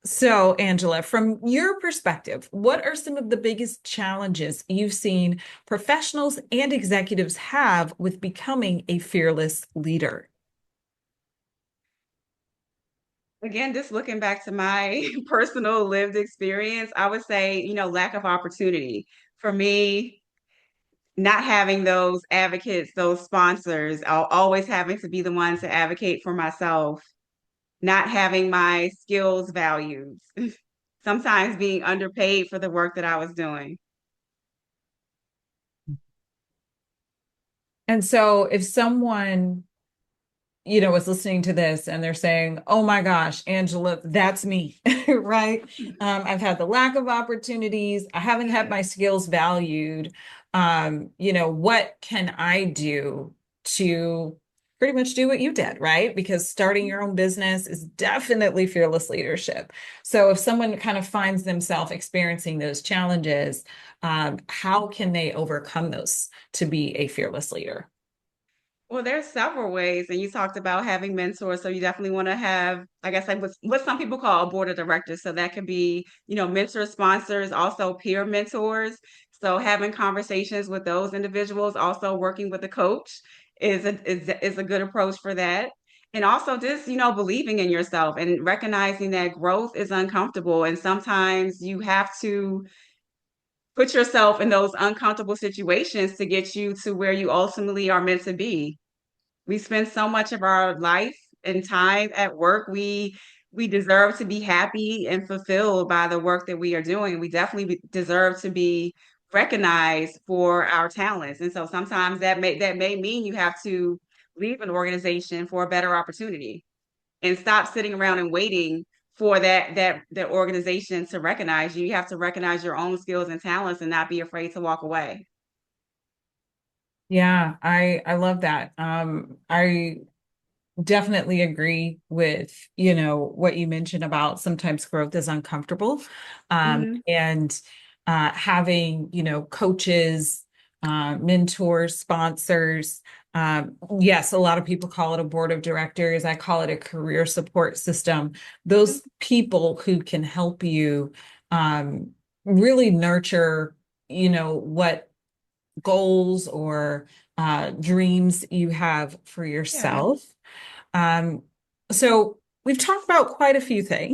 So, Angela, from your perspective, what are some of the biggest challenges you've seen professionals and executives have with becoming a fearless leader? Again, just looking back to my personal lived experience, I would say, lack of opportunity. For me, not having those advocates, those sponsors, always having to be the one to advocate for myself, not having my skills valued, sometimes being underpaid for the work that I was doing. And so if someone, was listening to this and they're saying, "Oh my gosh, Angela, that's me," right? I've had the lack of opportunities. I haven't had my skills valued. What can I do to pretty much do what you did, right? Because starting your own business is definitely fearless leadership. So if someone kind of finds themselves experiencing those challenges, how can they overcome those to be a fearless leader? Well, there's several ways, and you talked about having mentors, so you definitely want to have, I guess, like what some people call a board of directors. So that could be, mentor sponsors, also peer mentors. So having conversations with those individuals, also working with a coach is a good approach for that. And also just, believing in yourself and recognizing that growth is uncomfortable, and sometimes you have to put yourself in those uncomfortable situations to get you to where you ultimately are meant to be. We spend so much of our life and time at work. We deserve to be happy and fulfilled by the work that we are doing. We definitely deserve to be recognized for our talents. And so sometimes that may mean you have to leave an organization for a better opportunity and stop sitting around and waiting for that organization to recognize you. You have to recognize your own skills and talents and not be afraid to walk away. Yeah, I love that. I definitely agree with, what you mentioned about sometimes growth is uncomfortable. Mhm. And having, coaches, mentors, sponsors. Yes, a lot of people call it a board of directors. I call it a career support system. Those people who can help you um, really nurture, what goals or dreams you have for Yeah. yourself. Um, so we've talked about quite a few things.